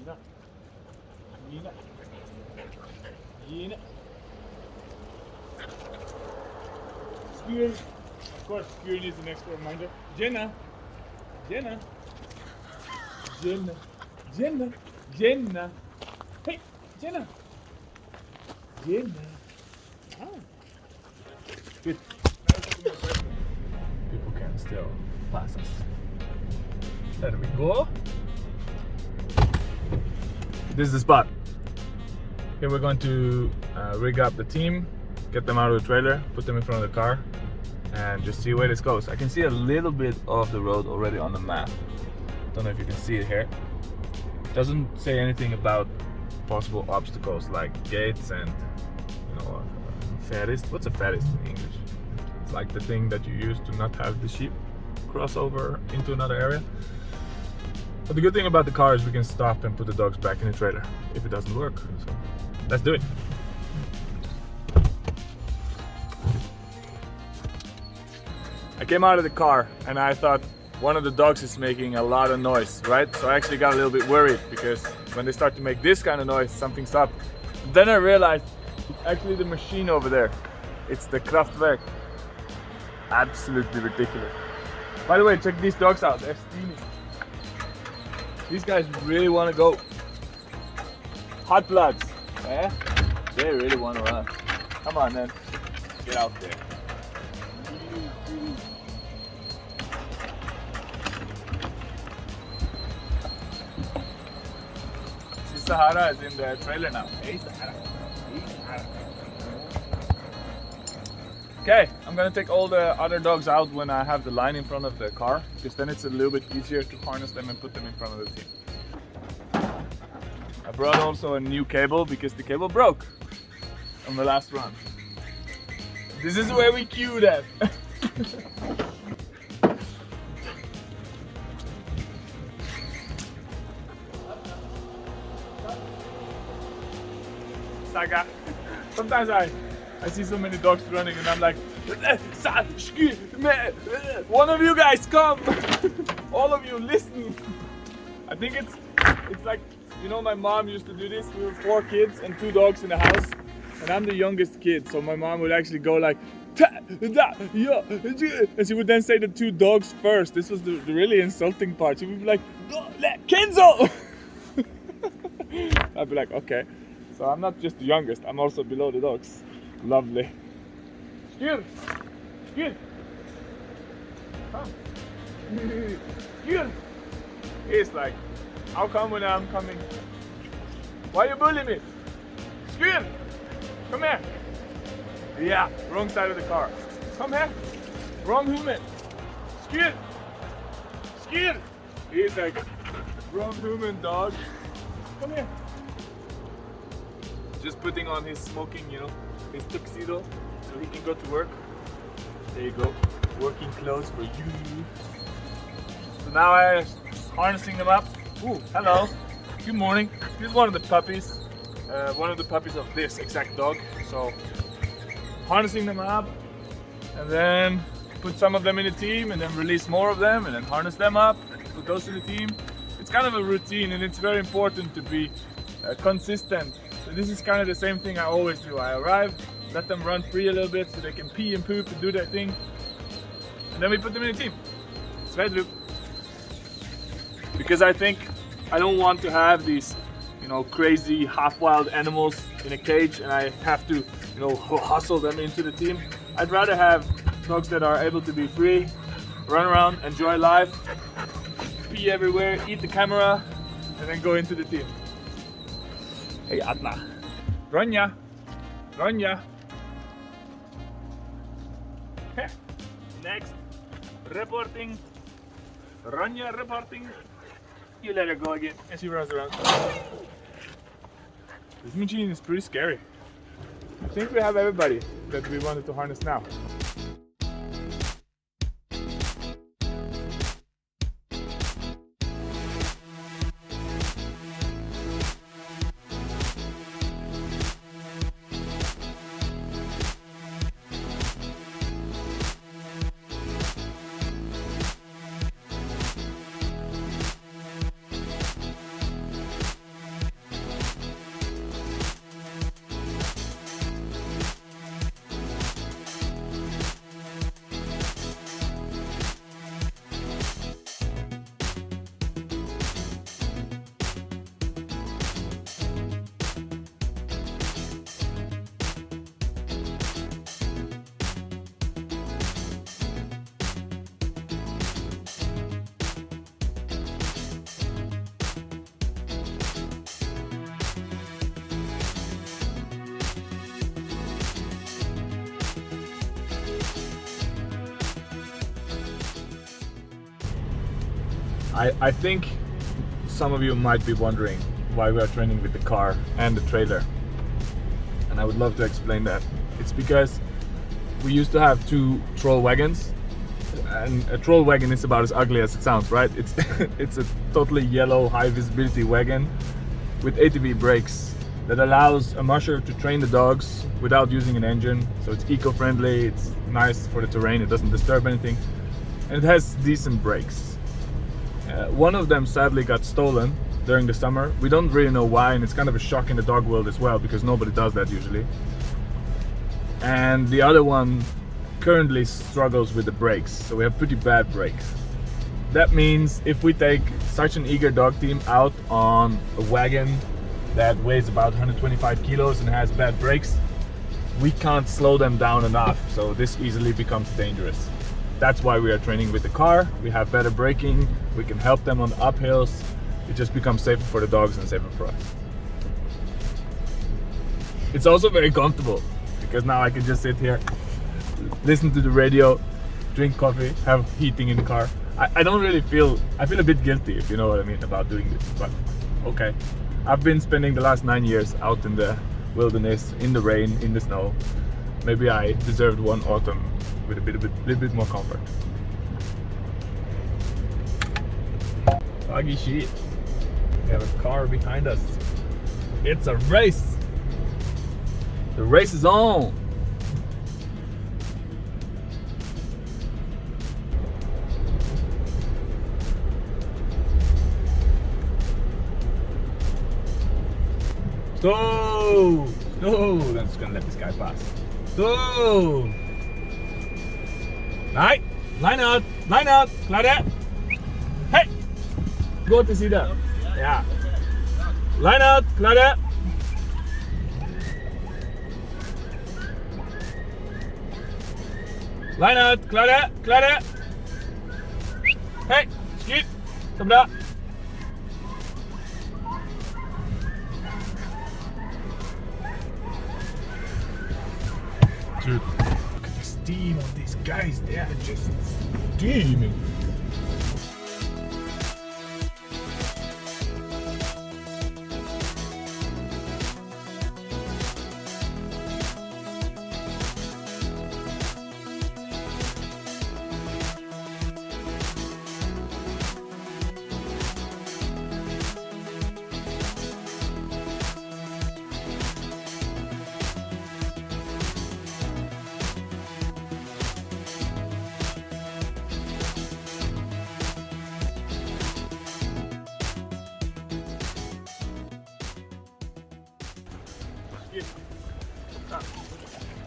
Marina. Skewer. Of course, Skewer needs an extra reminder. Jenna. Jenna. Jenna. Jenna. Jenna. Hey, Jenna. Jenna. Oh. Good. People can still pass us. There we go. This is the spot. Here we're going to rig up the team, get them out of the trailer, put them in front of the car, and just see where this goes. I can see a little bit of the road already on the map. Don't know if you can see it here. Doesn't say anything about possible obstacles like gates and, you know, ferrist. What's a ferrist in English? It's like the thing that you use to not have the sheep cross over into another area. But the good thing about the car is we can stop and put the dogs back in the trailer if it doesn't work. So let's do it. I came out of the car and I thought one of the dogs is making a lot of noise, right? So I actually got a little bit worried because when they start to make this kind of noise, something's up. Then I realized it's actually the machine over there. It's the Kraftwerk. Absolutely ridiculous. By the way, check these dogs out. They're steaming. These guys really want to go. Hot bloods. Eh? They really want to run. Come on, man. Get out there. Sahara is in the trailer now. Hey, Sahara. Okay, I'm gonna take all the other dogs out when I have the line in front of the car, because then it's a little bit easier to harness them and put them in front of the team. I brought also a new cable because the cable broke on the last run. This is where we cue that. Saga. Sometimes I see so many dogs running and I'm like, one of you guys come! All of you listen! I think it's like, you know, my mom used to do this. We were 4 kids and 2 dogs in the house, and I'm the youngest kid, so my mom would actually go like, and she would then say the 2 dogs first. This was the really insulting part. She would be like, Kenzo! I'd be like, okay. So I'm not just the youngest, I'm also below the dogs. Lovely. Skjul! Skjul! Come. Skjul! He's like, how come when I'm coming? Why you bullying me? Skjul! Come here! Yeah, wrong side of the car. Come here! Wrong human! Skjul! Skjul! He's like, wrong human, dog. Come here! Just putting on his smoking, you know, his tuxedo so he can go to work. There you go, working clothes for you. So now I'm harnessing them up. Ooh, hello, good morning. This is one of the puppies, of this exact dog. So harnessing them up and then put some of them in the team and then release more of them and then harness them up and put those in the team. It's kind of a routine and it's very important to be consistent. So this is kind of the same thing I always do. I arrive, let them run free a little bit so they can pee and poop and do their thing. And then we put them in a team. Svedloop. Because I think I don't want to have these, you know, crazy half-wild animals in a cage and I have to, you know, hustle them into the team. I'd rather have dogs that are able to be free, run around, enjoy life, pee everywhere, eat the camera, and then go into the team. Hey Adna, Ronja, Ronja. Next, reporting, Ronja reporting. You let her go again and she runs around. This machine is pretty scary. I think we have everybody that we wanted to harness now. I think some of you might be wondering why we are training with the car and the trailer. And I would love to explain that. It's because we used to have 2 troll wagons. And a troll wagon is about as ugly as it sounds, right? It's a totally yellow, high visibility wagon with ATV brakes that allows a musher to train the dogs without using an engine. So it's eco-friendly, it's nice for the terrain, it doesn't disturb anything, and it has decent brakes. One of them sadly got stolen during the summer. We don't really know why, and it's kind of a shock in the dog world as well, because nobody does that usually. And the other one currently struggles with the brakes, so we have pretty bad brakes. That means if we take such an eager dog team out on a wagon that weighs about 125 kilos and has bad brakes, we can't slow them down enough, so this easily becomes dangerous. That's why we are training with the car. We have better braking, we can help them on the uphills. It just becomes safer for the dogs and safer for us. It's also very comfortable, because now I can just sit here, listen to the radio, drink coffee, have heating in the car. I don't really feel, I feel a bit guilty, if you know what I mean, about doing this, but okay. I've been spending the last 9 years out in the wilderness, in the rain, in the snow. Maybe I deserved one autumn with a little bit more comfort. Foggy shit. We have a car behind us. It's a race. The race is on. Stop! Stop! I'm just gonna let this guy pass. Stop! Nej! Line out! Line out! Klar der! Hey! Gå til side. Ja. Line out! Klar der! Line out! Klar der! Klar der! Hey! Skyt! Så bra! Dude, look at the steam on these guys, they are just steaming.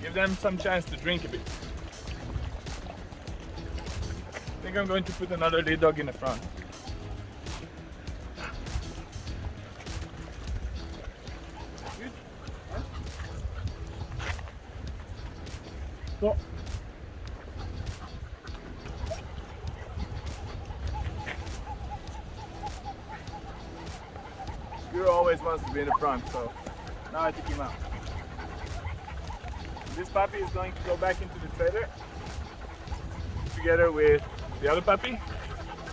Give them some chance to drink a bit. I think I'm going to put another lead dog in the front. Good. Huh? So. Skuro always wants to be in the front, so now I take him out. This puppy is going to go back into the trailer together with the other puppy.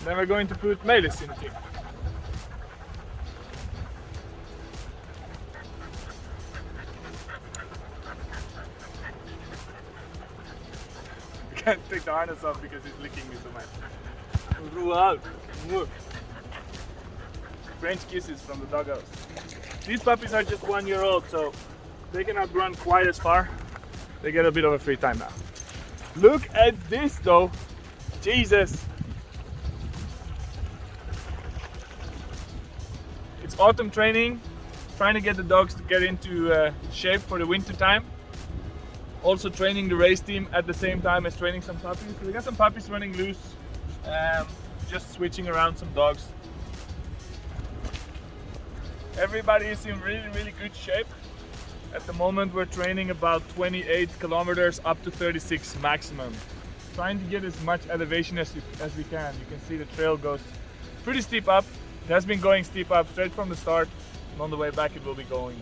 Then we're going to put Melis in the team. I can't take the harness off because he's licking me so much. French kisses from the doghouse. These puppies are just 1 year old, so they cannot run quite as far. They get a bit of a free time now. Look at this though. Jesus. It's autumn training. Trying to get the dogs to get into shape for the winter time. Also training the race team at the same time as training some puppies. So we got some puppies running loose. Just switching around some dogs. Everybody is in really good shape. At the moment we're training about 28 kilometers up to 36 maximum. Trying to get as much elevation as we can. You can see the trail goes pretty steep up. It has been going steep up straight from the start. And on the way back it will be going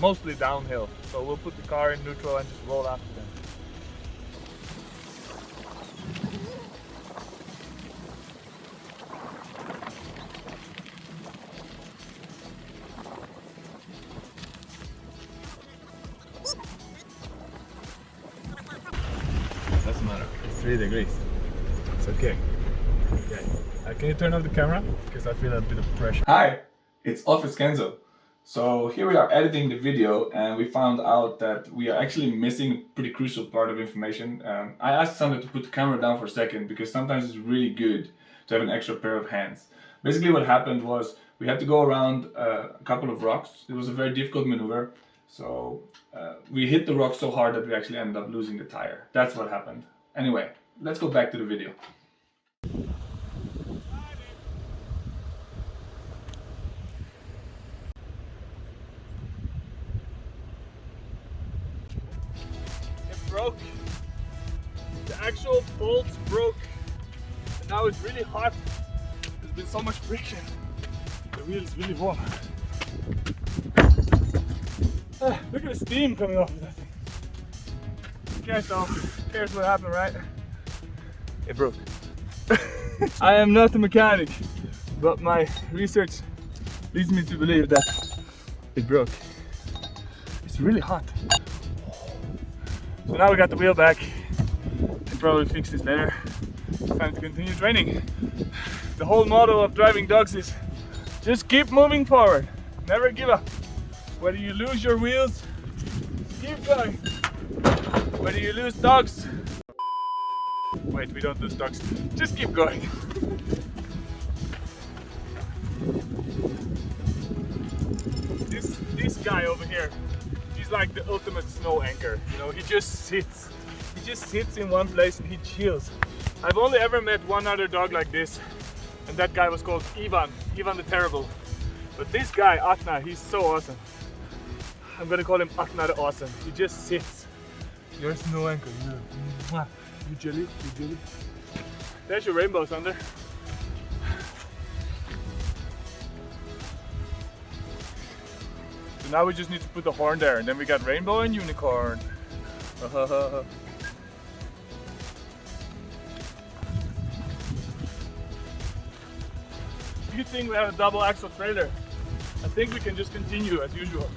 mostly downhill. So we'll put the car in neutral and just roll after them. 3 degrees. It's okay. Okay. Can you turn off the camera? Because I feel a bit of pressure. Hi, it's Office Kenzo. So here we are editing the video and we found out that we are actually missing a pretty crucial part of information. I asked Sander to put the camera down for a second because sometimes it's really good to have an extra pair of hands. Basically what happened was we had to go around a couple of rocks. It was a very difficult maneuver. So we hit the rock so hard that we actually ended up losing the tire. That's what happened. Anyway, let's go back to the video. Broke. The actual bolts broke and now it's really hot. There's been so much friction. The wheel is really warm. Look at the steam coming off of that thing. Okay, so here's what happened, right? It broke. I am not a mechanic, but my research leads me to believe that it broke. It's really hot. So now we got the wheel back. We'll probably fix this later. It's time to continue training. The whole motto of driving dogs is just keep moving forward. Never give up. Whether you lose your wheels, keep going. Whether you lose dogs. Wait, we don't lose dogs. Just keep going. This guy over here, he's like the ultimate snow anchor. You know, he just sits. He just sits in one place and he chills. I've only ever met one other dog like this, and that guy was called Ivan the Terrible. But this guy, Atna, he's so awesome. I'm gonna call him Atna the Awesome. He just sits. You're a snow anchor. You jelly? You jelly? There's your rainbow, Sander. So now we just need to put the horn there, and then we got rainbow and unicorn. Good thing we have a double axle trailer. I think we can just continue as usual.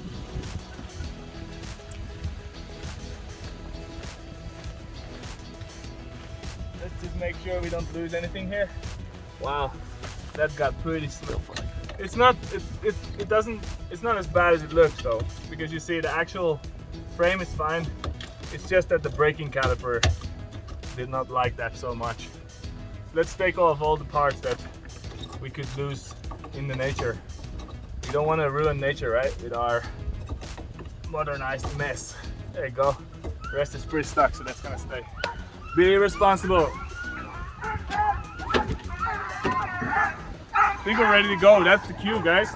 Let's just make sure we don't lose anything here. Wow, that got pretty slow. It's not as bad as it looks though, because you see the actual frame is fine. It's just that the braking caliper did not like that so much. Let's take off all the parts that we could lose in the nature. We don't want to ruin nature, right? With our modernized mess. There you go. The rest is pretty stuck, so that's gonna stay. Be responsible. I think we're ready to go. That's the cue, guys.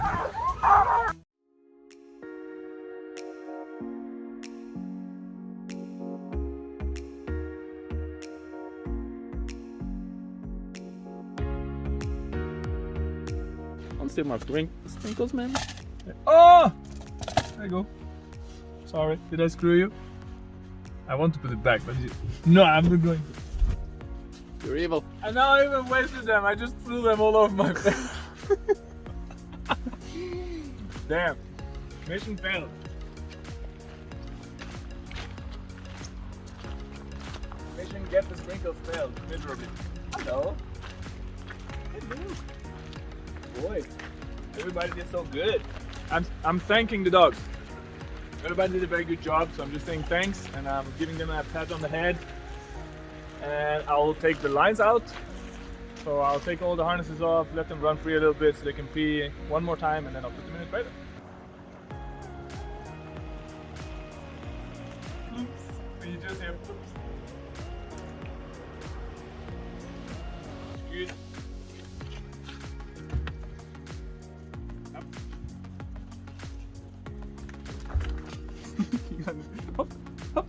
Still my sprinkles, man. Oh! There you go. Sorry, did I screw you? I want to put it back, but no, I'm not going to. You're evil. And now I even wasted them. I just threw them all over my face. Damn. Mission failed. Mission get the sprinkles failed miserably. Hello. Hello. Boy, everybody did so good. I'm thanking the dogs. Everybody did a very good job, so I'm just saying thanks, and I'm giving them a pat on the head. And I'll take the lines out. So I'll take all the harnesses off, let them run free a little bit so they can pee one more time, and then I'll put them in the trailer. Oops, you just hear oops. Good. Hop, hop.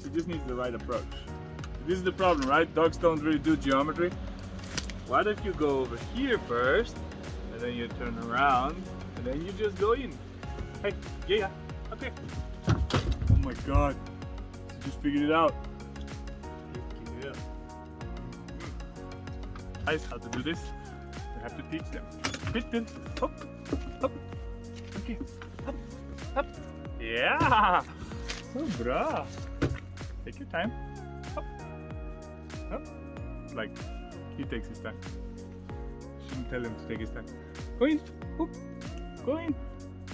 She just needs the right approach. This is the problem, right? Dogs don't really do geometry. What if you go over here first, and then you turn around, and then you just go in? Hey, yeah, okay. Oh my god, she just figured it out. Keep it up. Guys, how to do this? You have to teach them. Good. Hop, hop. Okay, hop, hop. Yeah! So bra! Take your time. Hop. like he takes his time. Shouldn't tell him to take his time. Go in. Oop. Go in.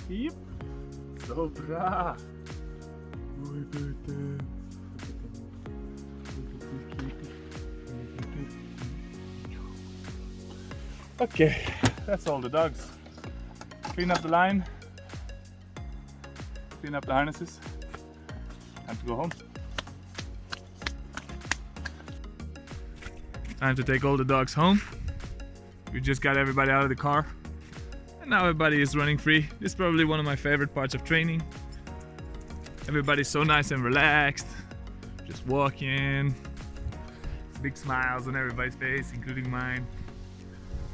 Yep. So bra. Look at them. Okay, that's all the dogs. Clean up the line. Clean up the harnesses. Time to go home. Time to take all the dogs home. We just got everybody out of the car. And now everybody is running free. This is probably one of my favorite parts of training. Everybody's so nice and relaxed. Just walking. Big smiles on everybody's face, including mine.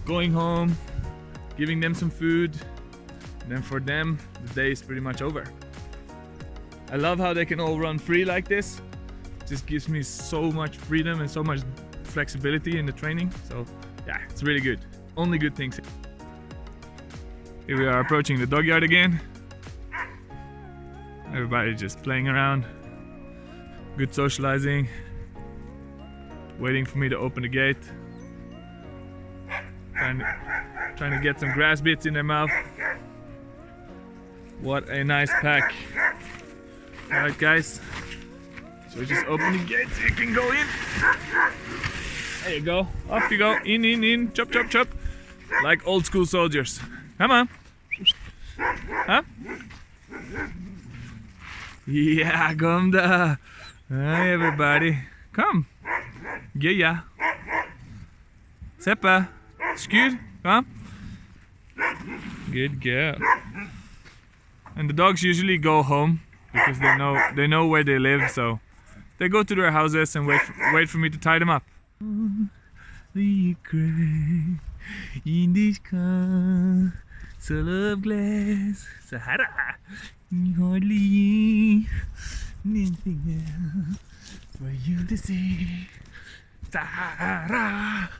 Going home, giving them some food. And then for them, the day is pretty much over. I love how they can all run free like this. It just gives me so much freedom and so much flexibility in the training. So yeah, it's really good. Only good things. Here we are approaching the dog yard again. Everybody just playing around. Good socializing. Waiting for me to open the gate. Trying to get some grass bits in their mouth. What a nice pack. Alright guys, so just open the gate so you can go in. There you go, off you go, in, chop, chop, chop. Like old school soldiers. Come on. Huh? Yeah, kom da. Hi everybody. Come. Yeah. Seppa. Scoot. Come. Good girl. And the dogs usually go home because they know where they live, so they go to their houses and wait for me to tie them up. Lienke in this car, full of glass, Sahara, hardly anything else for you to see. Sahara.